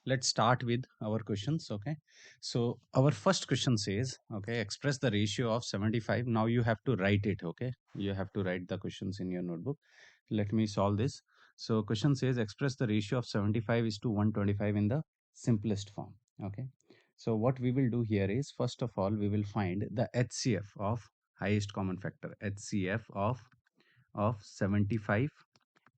let's start with our questions. Okay, so our first question says, okay, express the ratio of 75. Now you have to write it. Okay, you have to write the questions in your notebook. Let me solve this. So question says, express the ratio of 75 is to 125 in the simplest form. Okay, so what we will do here is, first of all, we will find the HCF of highest common factor, HCF of 75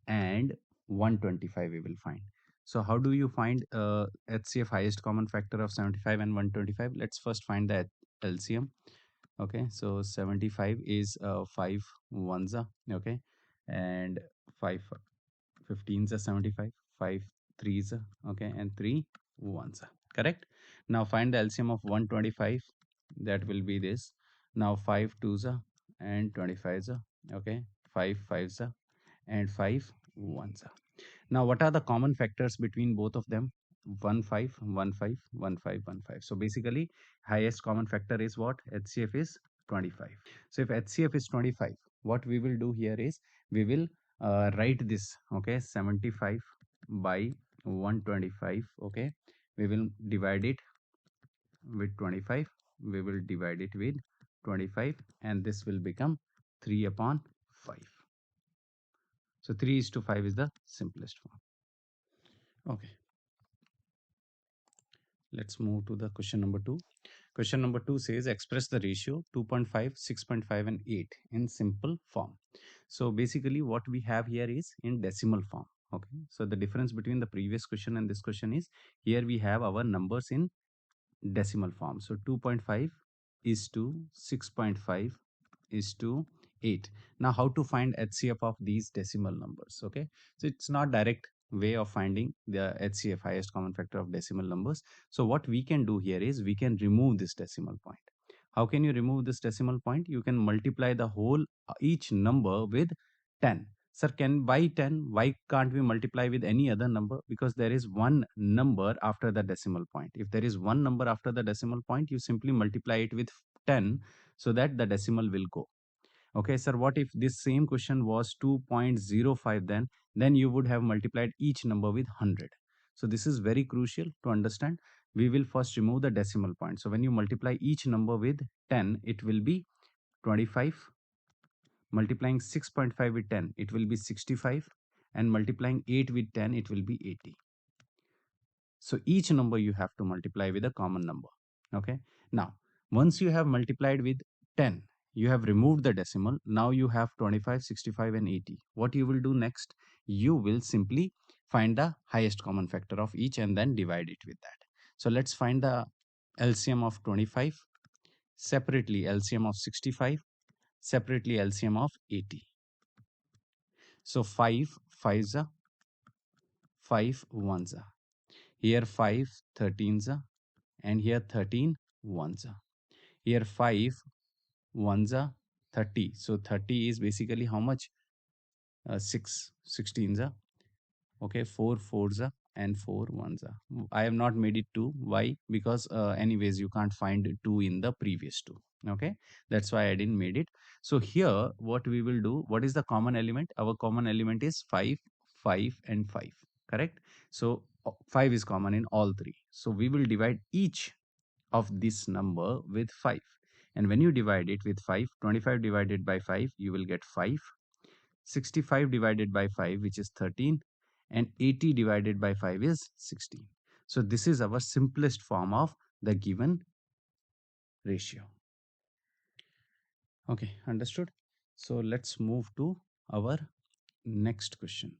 and 125 we will find. So how do you find HCF, highest common factor of 75 and 125? Let's first find the LCM. Okay, so 75 is 5 ones are, okay, and 5 15s are 75, 5 threes are, okay, and 3 ones are, correct. Now find the LCM of 125. That will be this. Now 5 twos are and 25s are, okay, 5 fives are and 5 ones are. Now, what are the common factors between both of them? 1 5 1 5 1 5 1 5. So basically, highest common factor is what? HCF is 25. So if HCF is 25, what we will do here is, we will write this, okay, 75 by 125. Okay, we will divide it with 25. We will divide it with 25, and this will become 3 upon 5. So 3:5 is the simplest form. Okay, let's move to the question number 2. Question number 2 says, express the ratio 2.5, 6.5 and 8 in simple form. So basically what we have here is in decimal form. Okay, so the difference between the previous question and this question is, here we have our numbers in decimal form. So 2.5 is to 6.5 is to 8. Now how to find HCF of these decimal numbers? Okay, so it's not direct way of finding the HCF, highest common factor of decimal numbers. So what we can do here is, we can remove this decimal point. How can you remove this decimal point? You can multiply the whole each number with 10. Sir, can by 10, why can't we multiply with any other number? Because there is one number after the decimal point. If there is one number after the decimal point, you simply multiply it with 10 so that the decimal will go. Okay, sir, what if this same question was 2.05, then you would have multiplied each number with 100. So this is very crucial to understand. We will first remove the decimal point. So when you multiply each number with 10, it will be 25. Multiplying 6.5 with 10, it will be 65, and multiplying 8 with 10, it will be 80. So each number you have to multiply with a common number. Okay, now once you have multiplied with 10, you have removed the decimal. Now you have 25, 65 and 80. What you will do next? You will simply find the highest common factor of each and then divide it with that. So let's find the LCM of 25, separately LCM of 65, separately LCM of 80. So 5 5s are, 5 1s are. Here 5 13s are, and here 13 1s are. Here 5 1s are 30. So 30 is basically how much? 6 16s are. Okay, 4 4s are and 4 1s are. I have not made it 2. Why? Because anyways you can't find 2 in the previous 2. Okay, that's why I didn't made it. So here what we will do, what is the common element? Our common element is 5 5 and 5, correct? So 5 is common in all three. So we will divide each of this number with 5. And when you divide it with 5, 25 divided by 5, you will get 5. 65 divided by 5, which is 13, and 80 divided by 5 is 16. So this is our simplest form of the given ratio. Okay, understood. So let's move to our next question.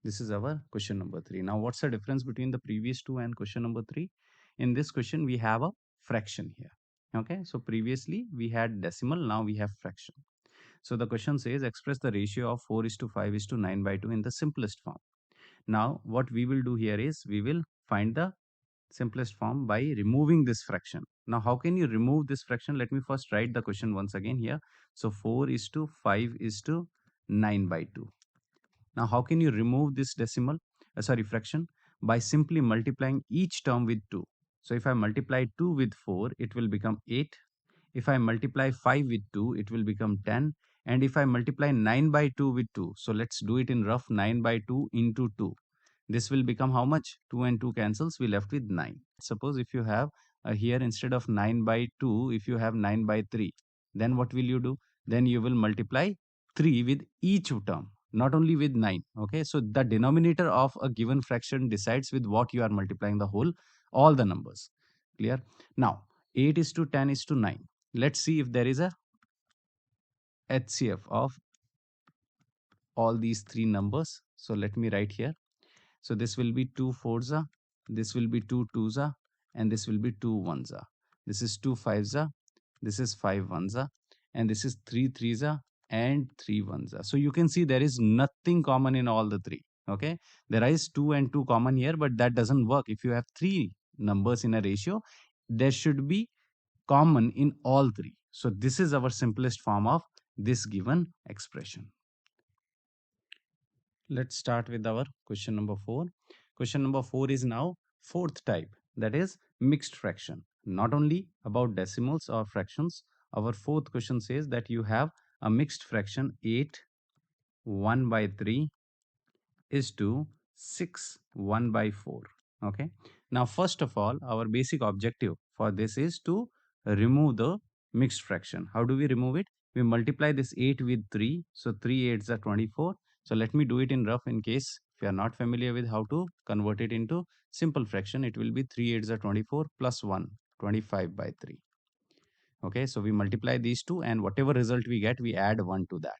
This is our question number 3. Now what's the difference between the previous two and question number 3? In this question we have a fraction here. Okay, so previously we had decimal, now we have fraction. So the question says, express the ratio of 4:5:9/2 in the simplest form. Now what we will do here is, we will find the simplest form by removing this fraction. Now how can you remove this fraction? Let me first write the question once again here. So 4:5:9/2. Now how can you remove this decimal, fraction? By simply multiplying each term with 2. So if I multiply 2 with 4, it will become 8. If I multiply 5 with 2, it will become 10. And if I multiply 9/2 with 2, so let's do it in rough, 9/2 into 2. This will become how much? 2 and 2 cancels, we left with 9. Suppose if you have here instead of 9 by 2, if you have 9 by 3, then what will you do? Then you will multiply 3 with each term, not only with 9. Okay, so the denominator of a given fraction decides with what you are multiplying the whole, all the numbers. Clear? Now, 8 is to 10 is to 9. Let's see if there is a HCF of all these three numbers. So let me write here. So this will be 2 fours, this will be 2 twos, and this will be 2 ones. This is 2 fives, this is 5 ones, and this is 3 threes and 3 ones. So you can see there is nothing common in all the three. Okay, there is 2 and 2 common here, but that doesn't work. If you have three numbers in a ratio, there should be common in all three. So this is our simplest form of this given expression. Let's start with our question number 4. Question number 4 is now fourth type, that is mixed fraction. Not only about decimals or fractions, our fourth question says that you have a mixed fraction 8 1 by 3 is to 6 1 by 4. Okay, now first of all, our basic objective for this is to remove the mixed fraction. How do we remove it? We multiply this 8 with 3, so 3 8s are 24. So let me do it in rough in case if you are not familiar with how to convert it into simple fraction. It will be 3 8s are 24 plus 1, 25 by 3. Okay, so we multiply these two, and whatever result we get, we add 1 to that.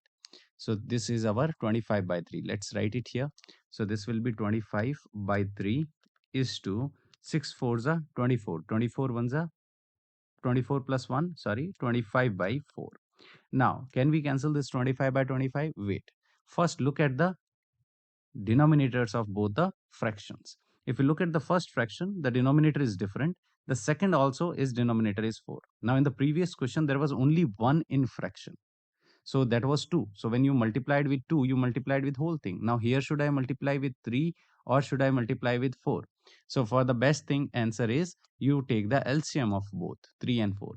So this is our 25 by 3. Let's write it here. So this will be 25 by 3 is to 6 fours are 24. 24 ones are 24 plus 1, sorry, 25 by 4. Now, can we cancel this 25 by 25? Wait. First, look at the denominators of both the fractions. If you look at the first fraction, the denominator is different. The second also is denominator is 4. Now, in the previous question, there was only one in fraction. So that was 2. So when you multiplied with 2, you multiplied with whole thing. Now here should I multiply with 3 or should I multiply with 4? So for the best thing answer is you take the LCM of both 3 and 4.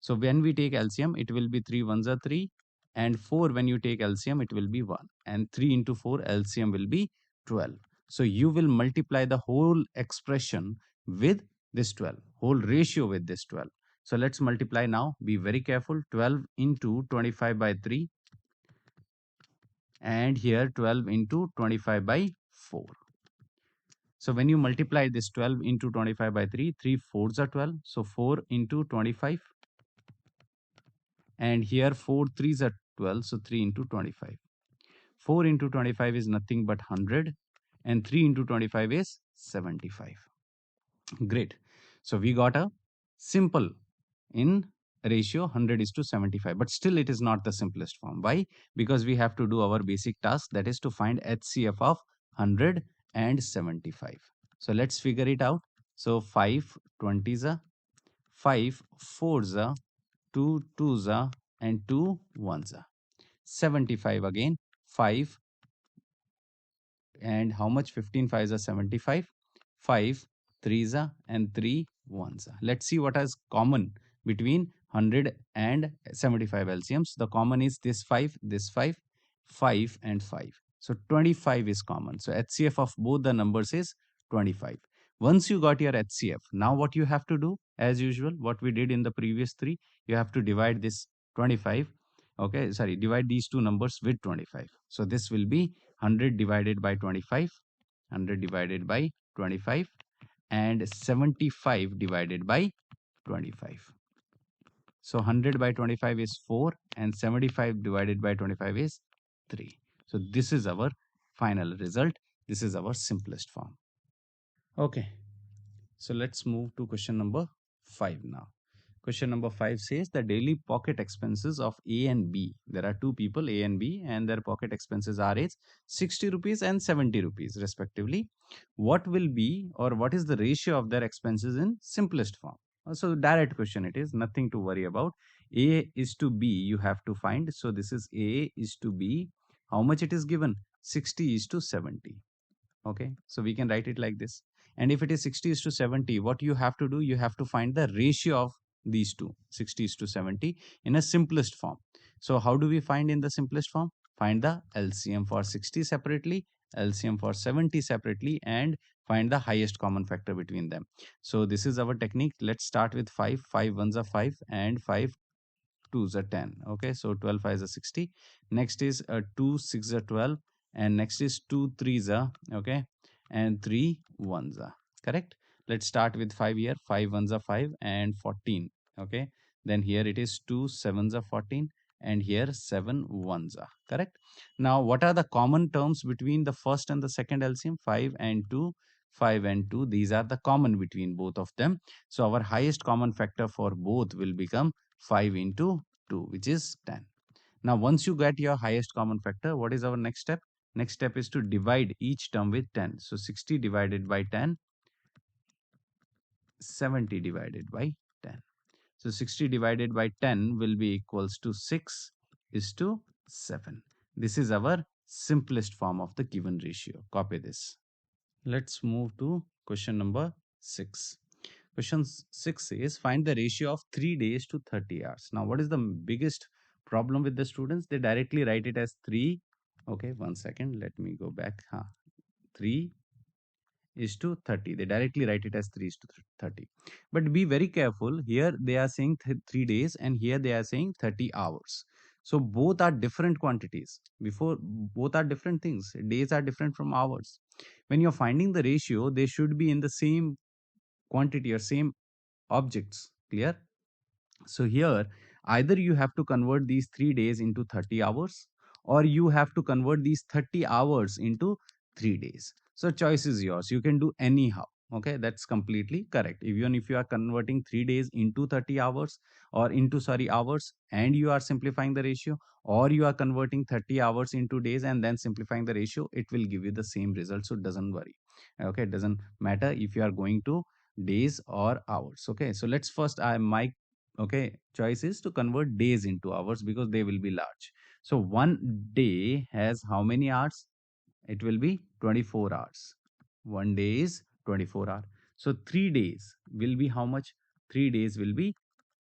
So when we take LCM, it will be 3 ones are 3 and 4 when you take LCM, it will be 1 and 3 into 4 LCM will be 12. So you will multiply the whole expression with this 12, whole ratio with this 12. So let's multiply now. Be very careful. 12 into 25 by 3 and here 12 into 25 by 4. So when you multiply this 12 into 25 by 3, 3 fours are 12. So 4 into 25 and here 4 threes are 12. So 3 into 25. 4 into 25 is nothing but 100 and 3 into 25 is 75. Great. So we got a simple in ratio 100 is to 75, but still it is not the simplest form. Why? Because we have to do our basic task, that is to find HCF of 100 and 75. So let's figure it out. So 5 20s, 5 4s, 2 2s and 2 1s. 75 again, 5 and how much? 15 5s are 75, 5 3s and 3 1s. Let's see what is common between 100 and 75 LCMs. The common is this 5 5 and 5. So 25 is common. So HCF of both the numbers is 25. Once you got your HCF, now what you have to do, as usual, what we did in the previous three, you have to divide this 25. Okay, sorry, divide these two numbers with 25. So this will be 100 divided by 25, 100 divided by 25 and 75 divided by 25. So 100 by 25 is 4 and 75 divided by 25 is 3. So this is our final result. This is our simplest form. Okay, so let's move to question number 5 now. Question number 5 says the daily pocket expenses of A and B. There are two people, A and B, and their pocket expenses are 60 rupees and 70 rupees respectively. What will be or what is the ratio of their expenses in simplest form? So direct question it is, nothing to worry about. A is to B you have to find. So this is A is to B. How much it is given? 60 is to 70. Okay, so we can write it like this. And if it is 60 is to 70, what you have to do, you have to find the ratio of these two, 60 is to 70 in a simplest form. So how do we find in the simplest form? Find the LCM for 60 separately LCM for 70 separately and find the highest common factor between them. So this is our technique. Let's start with 5. 5 ones are 5 and 5 2s are 10. Okay, so 12 5s are 60. Next is 2 6 are 12, and next is 2 3s are, okay, and 3 1s are, correct. Let's start with 5 here. 5 ones are 5 and 14. Okay, then here it is 2 7s are 14, and here 7 1s are, correct. Now what are the common terms between the first and the second LCM? 5 and 2, 5 and 2, these are the common between both of them. So our highest common factor for both will become 5 into 2, which is 10. Now, once you get your highest common factor, what is our next step? Next step is to divide each term with 10. So 60 divided by 10, 70 divided by 10. So 60 divided by 10 will be equals to 6 is to 7. This is our simplest form of the given ratio. Copy this. Let's move to question number 6. Question 6 is find the ratio of 3 days to 30 hours. Now, what is the biggest problem with the students? They directly write it as 3. Okay, 1 second. Let me go back. 3 is to 30. They directly write it as 3 is to 30. But be very careful. Here they are saying 3 days and here they are saying 30 hours. So both are different quantities. Before, both are different things. Days are different from hours. When you're finding the ratio, they should be in the same quantity or same objects. Clear? So here, either you have to convert these 3 days into 30 hours, or you have to convert these 30 hours into 3 days. So choice is yours. You can do anyhow. Okay, that's completely correct. Even if you are converting 3 days into 30 hours or into, sorry, hours, and you are simplifying the ratio, or you are converting 30 hours into days and then simplifying the ratio, it will give you the same result. So doesn't worry. Okay, it doesn't matter if you are going to days or hours. Okay, so let's first, my okay choice is to convert days into hours because they will be large. So one day has how many hours? It will be 24 hours. One day is 24 hours. So 3 days will be how much? 3 days will be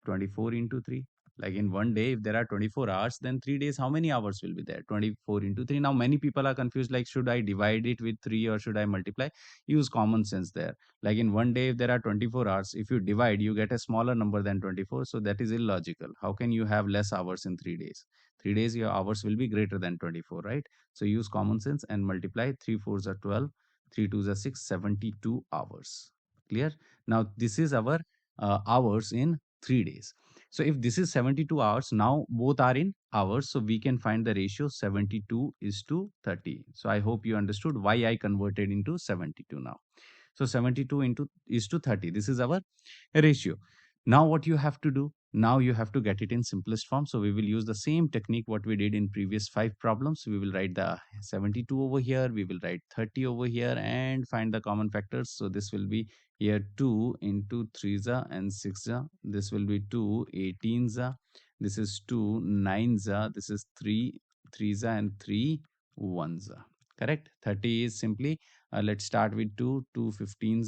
24 into 3. Like in one day, if there are 24 hours, then 3 days, how many hours will be there? 24 into 3. Now, many people are confused, like, should I divide it with 3 or should I multiply? Use common sense there. Like in one day, if there are 24 hours, if you divide, you get a smaller number than 24. So that is illogical. How can you have less hours in 3 days? 3 days, your hours will be greater than 24, right? So use common sense and multiply. 3 fours are 12, 3 twos are 6, 72 hours. Clear? Now, this is our hours in 3 days. So if this is 72 hours, now both are in hours. So we can find the ratio 72 is to 30. So I hope you understood why I converted into 72 now. So 72 into is to 30. This is our ratio. Now what you have to do? Now you have to get it in simplest form. So we will use the same technique what we did in previous 5 problems. We will write the 72 over here. We will write 30 over here and find the common factors. So this will be here 2 into 3 and 6. This will be 2 18. This is 2 9. This is 3 3 and 3 1. Correct? 30 is simply, let's start with 2 2 15.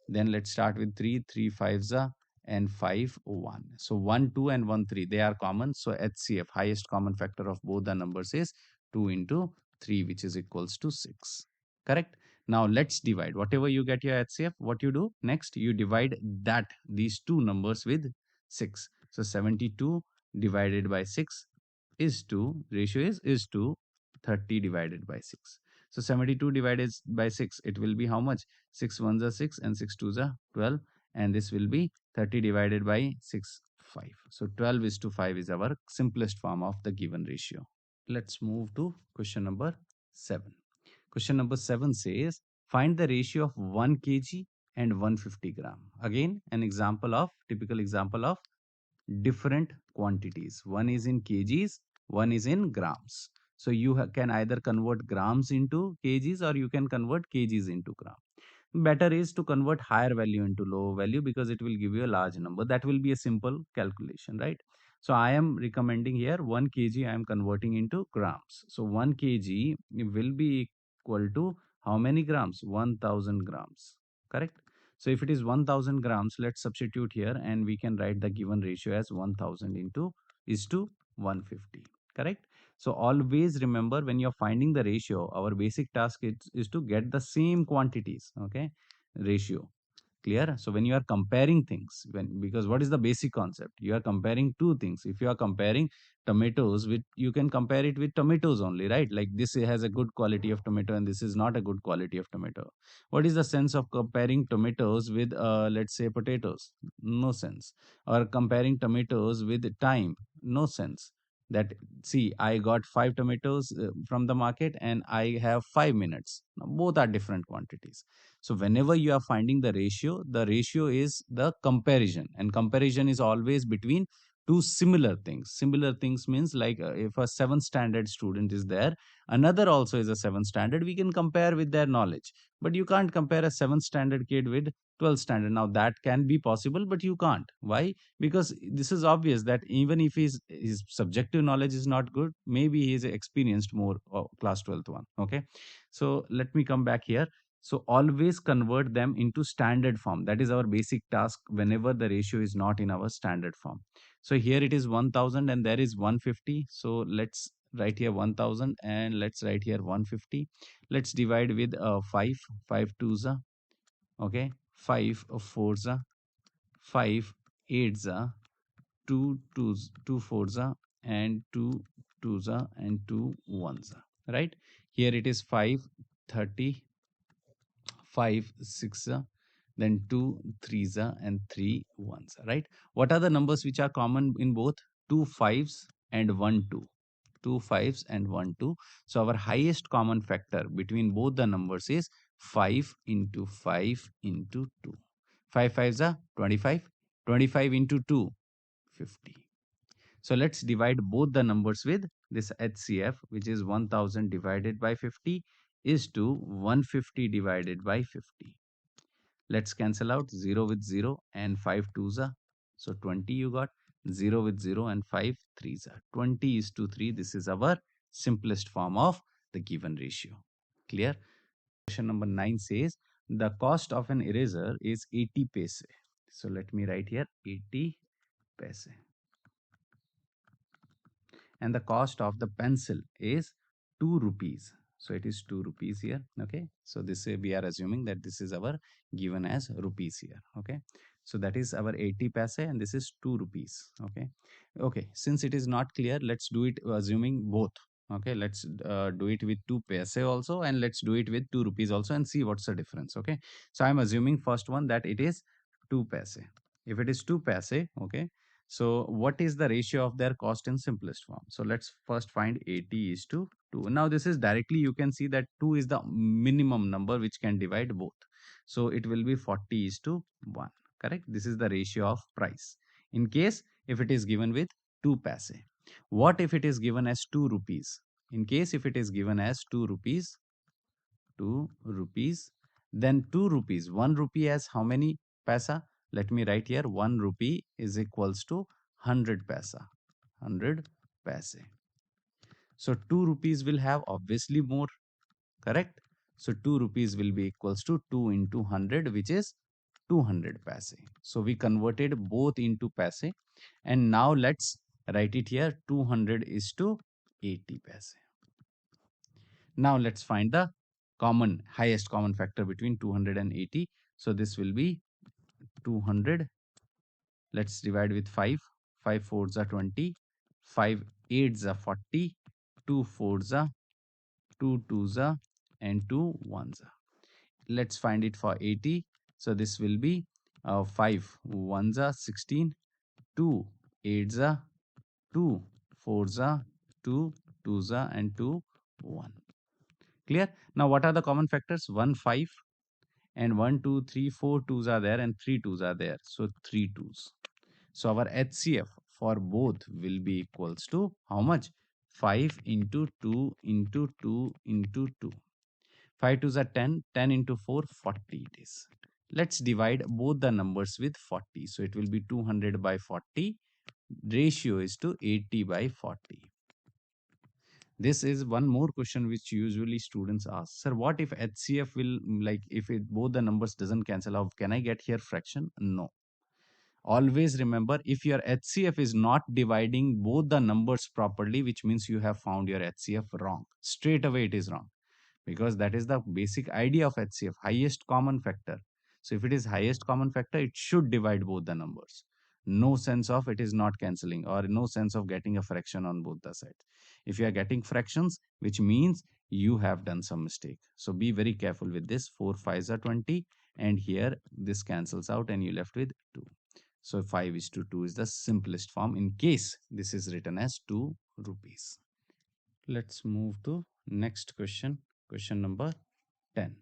Then let's start with 3 3 5s and 5 1. So 1 2 and 1 3, they are common. So HCF, highest common factor of both the numbers, is 2 into 3, which is equals to 6. Correct? Now let's divide. Whatever you get your HCF, what you do next? You divide these two numbers with 6. So 72 divided by 6 is to, ratio is to 30 divided by 6. So 72 divided by 6, it will be how much? 6 ones are 6 and 6 twos are 12, and this will be 30 divided by 6 5. So 12 is to 5 is our simplest form of the given ratio. Let's move to question number 7. Question number 7 says find the ratio of 1 kg and 150 gram. Again, an example of, typical example of different quantities. One is in kgs, one is in grams. So you can either convert grams into kgs or you can convert kgs into gram. Better is to convert higher value into low value because it will give you a large number. That will be a simple calculation, right? So I am recommending here 1 kg I am converting into grams. So 1 kg will be equal to how many grams? 1000 grams, correct? So if it is 1000 grams, let's substitute here and we can write the given ratio as 1000 into is to 150, correct? So always remember, when you're finding the ratio, our basic task is to get the same quantities. Okay, ratio. Clear? So when you are comparing things, because what is the basic concept? You are comparing two things. If you are comparing tomatoes with, you can compare it with tomatoes only, right? Like this has a good quality of tomato and this is not a good quality of tomato. What is the sense of comparing tomatoes with, let's say, potatoes? No sense. Or comparing tomatoes with time? No sense. That, see, I got 5 tomatoes from the market and I have 5 minutes. Now, both are different quantities. So whenever you are finding the ratio is the comparison, and comparison is always between two similar things. Similar things means, like, if a 7th standard student is there, another also is a 7th standard, we can compare with their knowledge. But you can't compare a 7th standard kid with 12th standard. Now that can be possible, but you can't. Why? Because this is obvious that even if his subjective knowledge is not good, maybe he is experienced more, class 12th one. Okay, so let me come back here. So always convert them into standard form. That is our basic task whenever the ratio is not in our standard form. So here it is 1000 and there is 150. So let's write here 1000 and let's write here 150. Let's divide with 5. 5 twos are, okay, 5 fours are, 5 eights are, 2 twos, 2 fours are, and 2 twos are, and 2 ones are, right? Here it is 5 30, 5 6, then 2 threes, and 3 ones, right? What are the numbers which are common in both? Two fives and one two. Two fives and one two. So our highest common factor between both the numbers is 5 into 5 into 2. 5 fives are 25. 25 into 2, 50. So let's divide both the numbers with this HCF, which is 1000 divided by 50 is to 150 divided by 50. Let's cancel out 0 with 0 and 5 twos are. So 20 you got. 0 with 0 and 5 threes are. 20 is to 3. This is our simplest form of the given ratio. Clear? Question number 9 says the cost of an eraser is 80 paise. So let me write here 80 paise. And the cost of the pencil is 2 rupees. So it is 2 rupees here. Okay, so this we are assuming that this is our given as rupees here. Okay, so that is our 80 paise and this is 2 rupees. Okay, okay, since it is not clear, let's do it assuming both. Okay, let's do it with 2 paise also, and let's do it with 2 rupees also and see what's the difference. Okay, so I'm assuming first one that it is 2 paise. If it is 2 paise, okay, so what is the ratio of their cost in simplest form? So let's first find 80 is to 2. Now this is directly, you can see that 2 is the minimum number which can divide both. So it will be 40 is to 1. Correct? This is the ratio of price. In case if it is given with 2 paise. What if it is given as 2 rupees? In case if it is given as 2 rupees, 2 rupees, then 2 rupees, 1 rupee as how many paisa? Let me write here 1 rupee is equals to 100 paisa. 100 paise. So 2 rupees will have obviously more, correct? So 2 rupees will be equals to 2 into 100, which is 200 paise. So we converted both into paise, and now let's write it here 200 is to 80 paise. Now let's find the highest common factor between 200 and 80. So this will be 200. Let's divide with 5. 5 fours are 20. 5 eights are 40. 2 fours are, 2 twos are, and 2 ones are. Let's find it for 80. So this will be 5 ones are 16. 2 eights are, 2 fours are, 2 twos are, and 2 1. Clear? Now what are the common factors? 1 5 and 1 2 3 4 twos are there and 3 twos are there. So 3 twos. So our HCF for both will be equals to how much? 5 into 2 into 2 into 2. 5 twos are 10. 10 into 4, 40 it is. Let's divide both the numbers with 40. So it will be 200 by 40. Ratio is to 80 by 40. This is one more question which usually students ask. Sir, what if HCF will, like, if both the numbers doesn't cancel out, can I get here fraction? No. Always remember, if your HCF is not dividing both the numbers properly, which means you have found your HCF wrong. Straight away it is wrong, because that is the basic idea of HCF, highest common factor. So if it is highest common factor, it should divide both the numbers. No sense of it is not cancelling, or no sense of getting a fraction on both the sides. If you are getting fractions, which means you have done some mistake. So be very careful with this. 4 5s are 20, and here this cancels out and you left with 2. So 5:2 is the simplest form in case this is written as 2 rupees. Let's move to next question. Question number 10.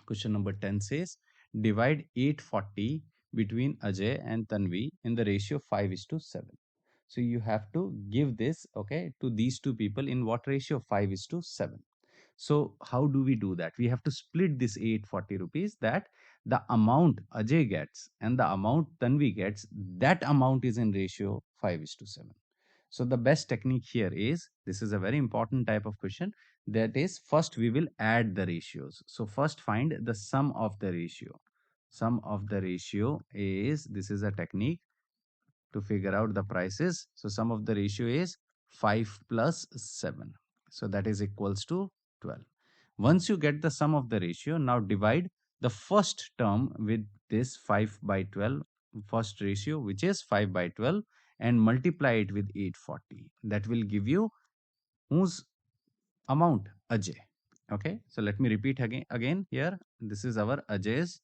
Question number 10 says, divide 840 between Ajay and Tanvi in the ratio 5:7. So you have to give this, okay, to these two people in what ratio? 5:7. So how do we do that? We have to split this 840 rupees, that the amount Ajay gets and the amount Tanvi gets, that amount is in ratio 5:7. So the best technique here is, this is a very important type of question, that is, first we will add the ratios. So first find the sum of the ratio. Sum of the ratio is, this is a technique to figure out the prices. So sum of the ratio is 5 plus 7. So that is equals to 12. Once you get the sum of the ratio, now divide the first term with this 5 by 12, first ratio, which is 5 by 12, and multiply it with 840. That will give you whose amount? Ajay. Okay, so let me repeat again here. This is our Ajay's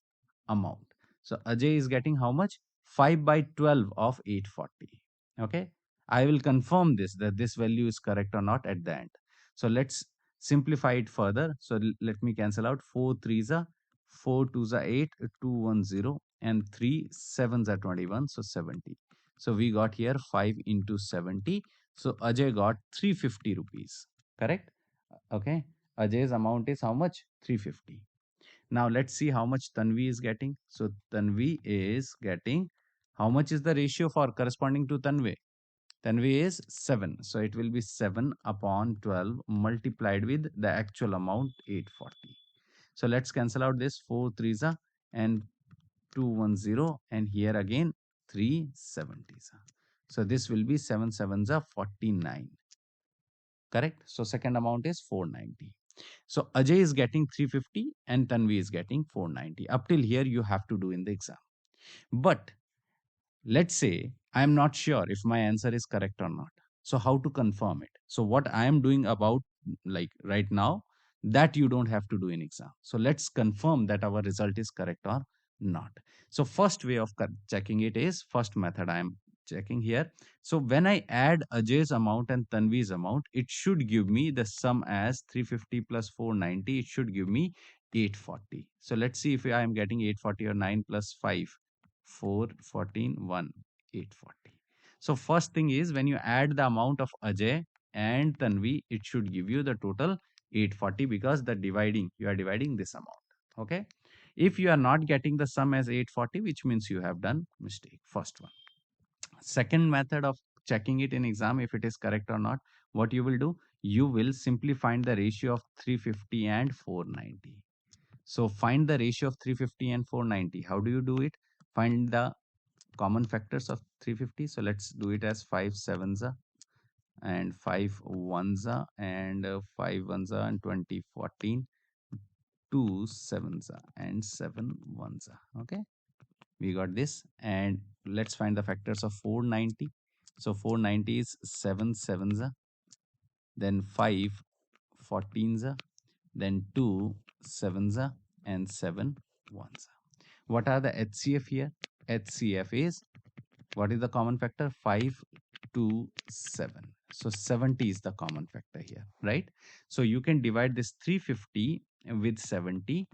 amount. So Ajay is getting how much? 5 by 12 of 840. Okay, I will confirm this, that this value is correct or not at the end. So let's simplify it further. So let me cancel out 4 3s are 4 2s are 8, 2 1 0, and 3 7s are 21, so 70. So we got here 5 into 70. So Ajay got 350 rupees. Correct? Okay. Ajay's amount is how much? 350. Now let's see how much Tanvi is getting. So Tanvi is getting, how much is the ratio for corresponding to Tanvi? Tanvi is 7. So it will be 7 upon 12 multiplied with the actual amount 840. So let's cancel out this 4 3s are and 210, and here again 3 70s are. So this will be 7 7s are 49. Correct? So second amount is 490. So Ajay is getting 350 and Tanvi is getting 490. Up till here you have to do in the exam. But let's say I am not sure if my answer is correct or not. So how to confirm it? So what I am doing about, like right now, that you don't have to do in exam. So let's confirm that our result is correct or not. So first way of checking it is, first method I am checking here. So when I add Ajay's amount and Tanvi's amount, it should give me the sum as 350 plus 490. It should give me 840. So let's see if I am getting 840 or 9 plus 5. 4 14 1 840. So first thing is, when you add the amount of Ajay and Tanvi, it should give you the total 840, because the dividing, you are dividing this amount. Okay, if you are not getting the sum as 840, which means you have done mistake. First one. Second method of checking it in exam, if it is correct or not, what you will do, you will simply find the ratio of 350 and 490. So find the ratio of 350 and 490. How do you do it? Find the common factors of 350. So let's do it as 5 7s and 5 1s and 5 1s and 20 14, 2 7s and 7 1s. Okay, we got this. And let's find the factors of 490. So 490 is 7 7s, then 5 14s, then 2 7s and 7 1s. What are the HCF here? HCF is, what is the common factor? 5 2 7. So 70 is the common factor here, right? So you can divide this 350 with 70,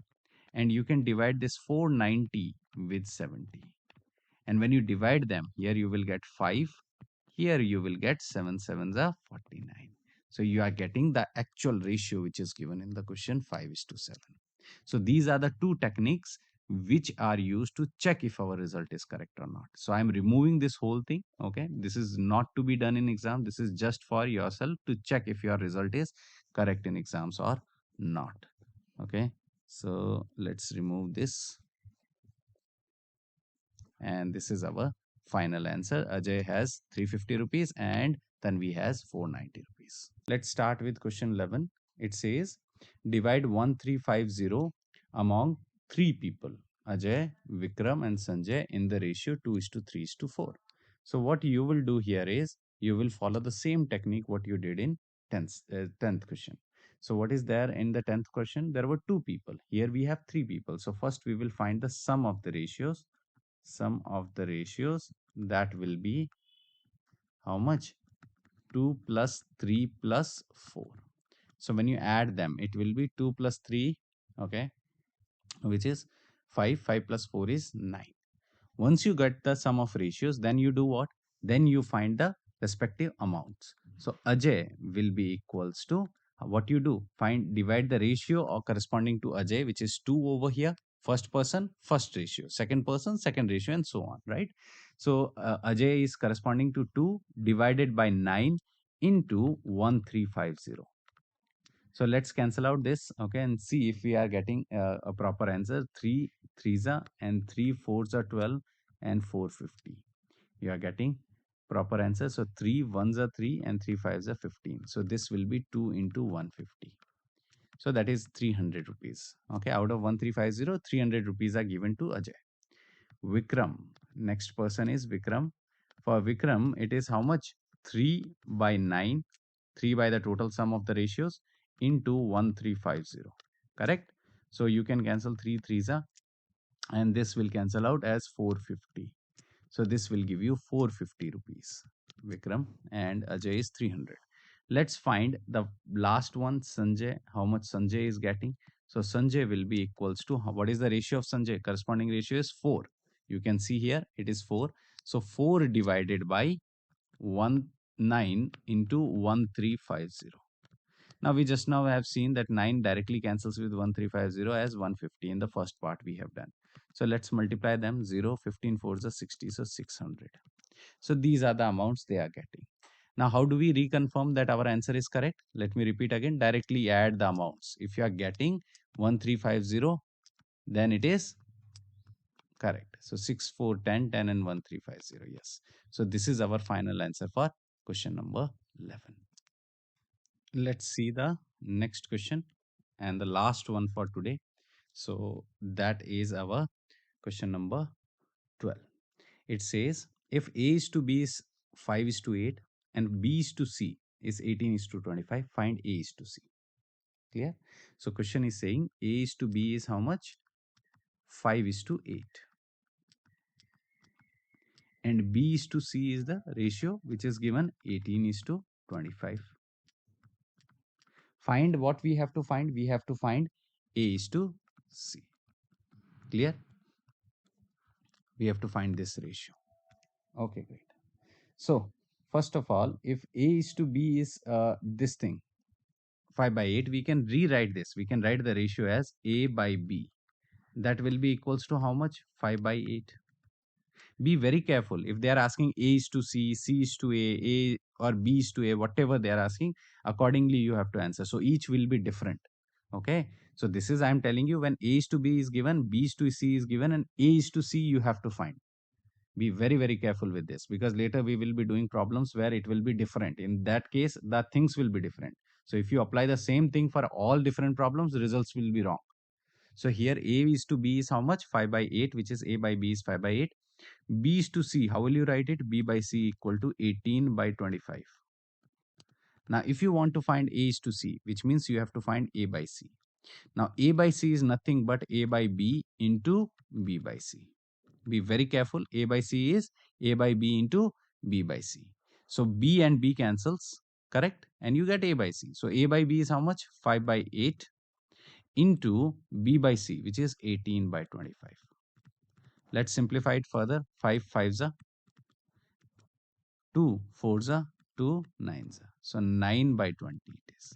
and you can divide this 490 with 70. And when you divide them, here you will get 5, here you will get 7 7s are 49. So you are getting the actual ratio which is given in the question, 5:7. So these are the two techniques which are used to check if our result is correct or not. So I'm removing this whole thing. Okay, this is not to be done in exam. This is just for yourself to check if your result is correct in exams or not. Okay, so let's remove this And this is our final answer. Ajay has 350 rupees and Tanvi has 490 rupees. Let's start with question 11. It says divide 1350 among 3 people, Ajay, Vikram and Sanjay, in the ratio 2:3:4. So what you will do here is you will follow the same technique what you did in 10th question. So what is there in the 10th question? There were 2 people. Here we have 3 people. So first we will find the sum of the ratios. Sum of the ratios, that will be how much? 2 plus 3 plus 4. So when you add them, it will be 2 plus 3, okay, which is 5. 5 plus 4 is 9. Once you get the sum of ratios, then you do what? Then you find the respective amounts. So Ajay will be equals to what you do? Divide the ratio or corresponding to Ajay, which is 2 over here. First person, first ratio. Second person, second ratio, and so on, right? So Ajay is corresponding to 2 divided by 9 into 1350. So let's cancel out this, okay, and see if we are getting a proper answer. 3 threes are and 3 fours are 12 and 450. You are getting proper answer. So 3 ones are 3 and 3 fives are 15. So this will be 2 into 150. So that is 300 rupees. Okay, out of 1350, 300 rupees are given to Ajay. Vikram, next person is Vikram. For Vikram, it is how much? 3 by 9, 3 by the total sum of the ratios into 1350. Correct? So you can cancel 3 threes and this will cancel out as 450. So this will give you 450 rupees. Vikram and Ajay is 300. Let's find the last one, Sanjay, how much Sanjay is getting. So Sanjay will be equals to, what is the ratio of Sanjay? Corresponding ratio is 4. You can see here it is 4. So 4 divided by 9 into 1350. Now we just now have seen that 9 directly cancels with 1350 as 150 in the first part we have done. So let's multiply them. 0, 15 4s are 60, so 600. So these are the amounts they are getting. Now how do we reconfirm that our answer is correct? Let me repeat again. Directly add the amounts. If you are getting 1350, then it is correct. So 6, 4, 10, 10 and 1350. Yes. So this is our final answer for question number 11. Let's see the next question and the last one for today. So that is our question number 12. It says if A is to B is 5 is to 8 and B is to C is 18 is to 25, find A is to C. Clear? So question is saying A is to B is how much? 5 is to 8. And B is to C is the ratio which is given 18 is to 25. Find what we have to find. We have to find A is to C. Clear? We have to find this ratio. Okay, great. So first of all, if A is to B is this thing, 5 by 8, we can rewrite this. We can write the ratio as A by B. That will be equals to how much? 5 by 8. Be very careful. If they are asking A is to C, C is to A or B is to A, whatever they are asking, accordingly you have to answer. So each will be different. Okay. So this is, I am telling you, when A is to B is given, B is to C is given, and A is to C you have to find. Be very, very careful with this, because later we will be doing problems where it will be different. In that case, the things will be different. So if you apply the same thing for all different problems, the results will be wrong. So here A is to B is how much? 5 by 8, which is A by B is 5 by 8. B is to C, how will you write it? B by C equal to 18 by 25. Now, if you want to find A is to C, which means you have to find A by C. Now, A by C is nothing but A by B into B by C. Be very careful. A by C is A by B into B by C. So B and B cancels, correct? And you get A by C. So A by B is how much? 5 by 8 into B by C, which is 18 by 25. Let's simplify it further. 5 5s are 2 4s are 2 9s are. So 9 by 20 it is.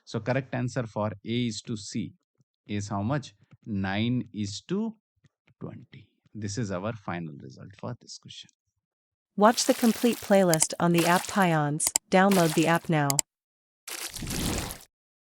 So correct answer for A is to C is how much? 9 is to 20. This is our final result for this question. Watch the complete playlist on the app Pions. Download the app now.